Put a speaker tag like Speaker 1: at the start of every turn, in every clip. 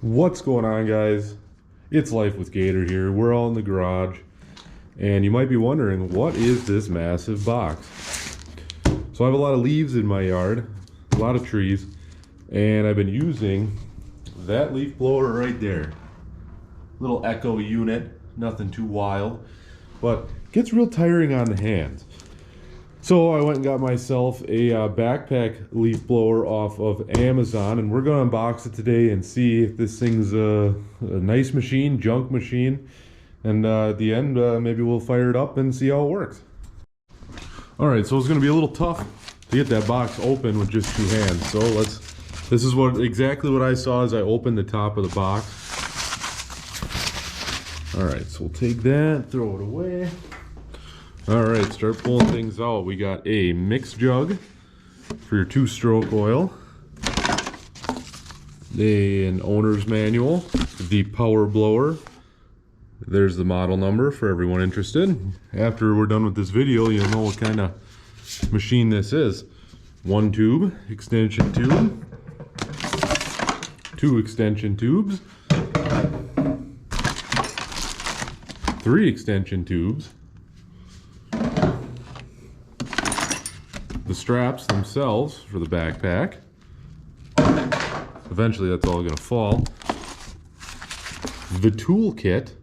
Speaker 1: What's going on, guys? It's Life with Gator here. We're all in the garage, and you might be wondering, what is this massive box? So I have a lot of leaves in my yard, a lot of trees, and I've been using that leaf blower right there. Little Echo unit, nothing too wild, but gets real tiring on the hands. So I went and got myself a backpack leaf blower off of Amazon, and we're going to unbox it today and see if this thing's a nice machine, junk machine, and at the end maybe we'll fire it up and see how it works. Alright, so it's going to be a little tough to get that box open with just two hands, so this is exactly what I saw as I opened the top of the box. Alright, so we'll take that, throw it away. Alright, start pulling things out. We got a mix jug for your 2-stroke oil, an owner's manual, the power blower. There's the model number for everyone interested. After we're done with this video, you'll know what kind of machine this is. 1 tube, extension tube, 2 extension tubes, 3 extension tubes, the straps themselves for the backpack. Eventually that's all going to fall. The tool kit,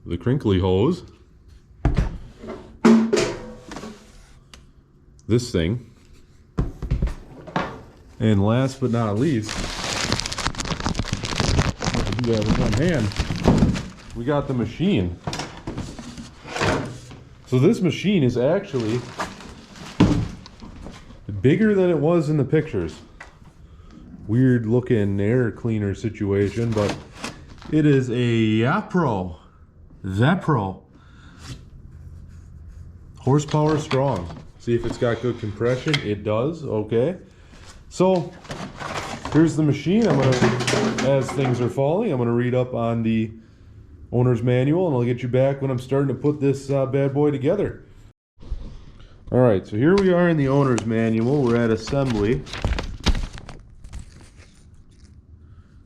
Speaker 1: the crinkly hose, this thing, and last but not least, I do have in one hand, we got the machine. So this machine is actually bigger than it was in the pictures. Weird looking air cleaner situation, but it is a Yapro. Horsepower strong. See if it's got good compression. It does. Okay. So here's the machine. As things are falling, I'm gonna read up on the owner's manual, and I'll get you back when I'm starting to put this bad boy together. Alright, so here we are in the owner's manual. We're at assembly,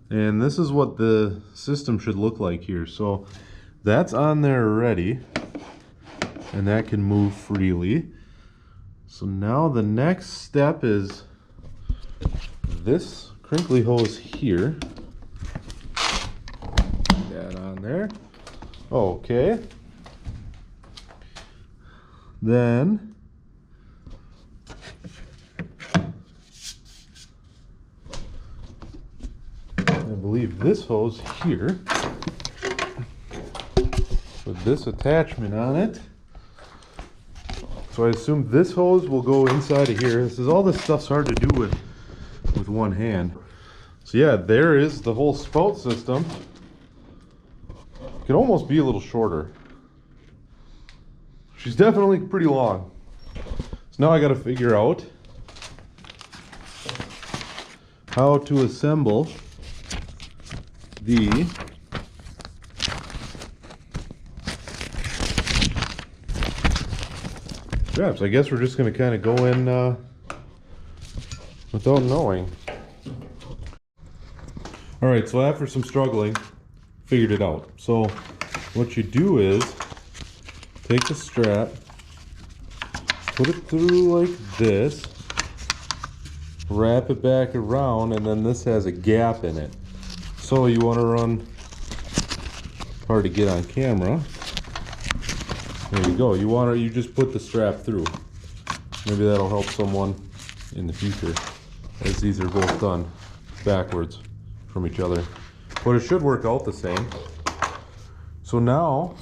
Speaker 1: and this is what the system should look like here. So that's on there already, and that can move freely. So now the next step is this crinkly hose here. That on there. Okay. Then I believe this hose here with this attachment on it. So I assume this hose will go inside of here. This is all this stuff's hard to do with one hand. So yeah, there is the whole spout system. It can almost be a little shorter. She's definitely pretty long. So now I got to figure out how to assemble the straps. I guess we're just going to kind of go in without knowing. Alright, so after some struggling, figured it out. So what you do is take the strap, put it through like this, wrap it back around, and then this has a gap in it. So you want to run, hard to get on camera, there you go. You just put the strap through. Maybe that'll help someone in the future, as these are both done backwards from each other. But it should work out the same. So now,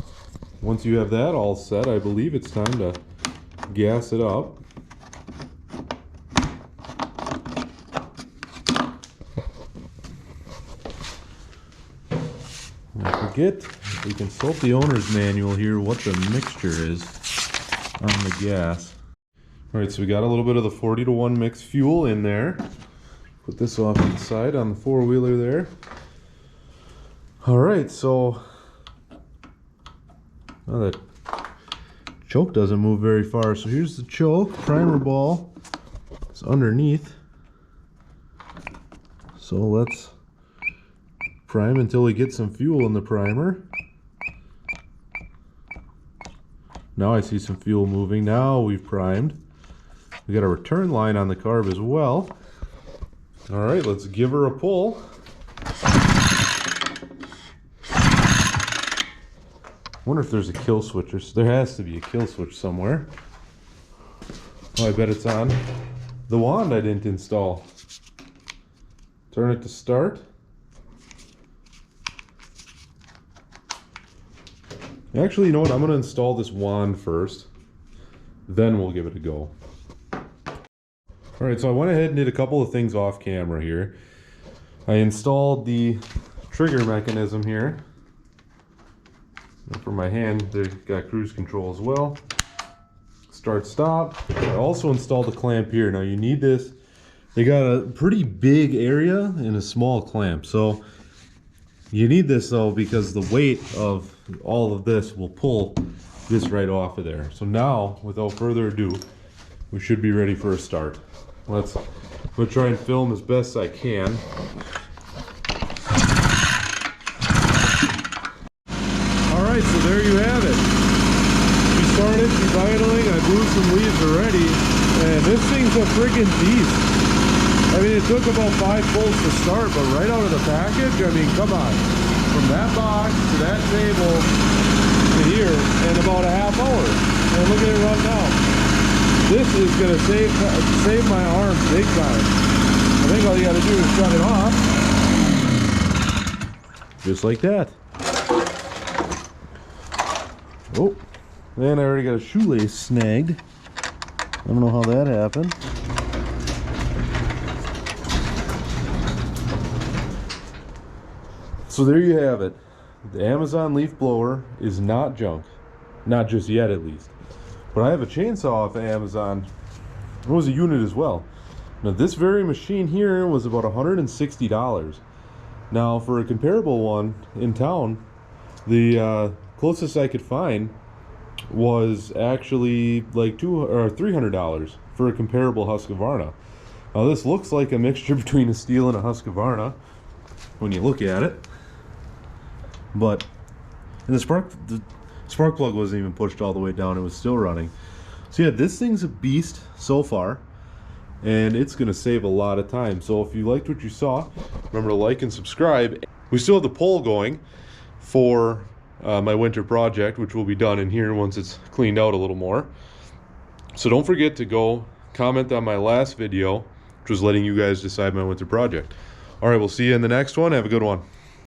Speaker 1: once you have that all set, I believe it's time to gas it up. Don't forget, we consult the owner's manual here what the mixture is on the gas. Alright, so we got a little bit of the 40-to-1 mix fuel in there. Put this off to the side on the 4-wheeler there. Alright, so now that choke doesn't move very far, so here's the choke. Primer ball is underneath So let's prime until we get some fuel in the primer. Now I see some fuel moving. Now we've primed. We got a return line on the carb as well. All right, let's give her a pull. Wonder if there's a kill switch. There has to be a kill switch somewhere. Oh, I bet it's on. The wand I didn't install. Turn it to start. Actually, you know what? I'm going to install this wand first. Then we'll give it a go. Alright, so I went ahead and did a couple of things off camera here. I installed the trigger mechanism here. And for my hand, they've got cruise control as well. Start, stop. I also installed the clamp here. Now you need this. They got a pretty big area and a small clamp. So you need this though because the weight of all of this will pull this right off of there. So now, without further ado, we should be ready for a start. I'm gonna try and film as best I can. Alright, so there you have it. She started idling, I blew some leaves already, and this thing's a freaking beast. I mean, it took about 5 pulls to start, but right out of the package, I mean, come on. From that box to that table to here in about a half hour. And look at it run now. This is gonna save my arms big time. I think all you gotta do is shut it off. Just like that. Oh, and I already got a shoelace snagged. I don't know how that happened. So there you have it. The Amazon leaf blower is not junk. Not just yet, at least. But I have a chainsaw off of Amazon. It was a unit as well. Now this very machine here was about $160. Now for a comparable one in town, the closest I could find was actually like $200 or $300 for a comparable Husqvarna. Now this looks like a mixture between a Steel and a Husqvarna when you look at it. But and the spark plug wasn't even pushed all the way down, it was still running. So yeah, this thing's a beast so far, and it's gonna save a lot of time. So if you liked what you saw, remember to like and subscribe. We still have the poll going for my winter project, which will be done in here once it's cleaned out a little more. So don't forget to go comment on my last video, which was letting you guys decide my winter project. All right, we'll see you in the next one. Have a good one.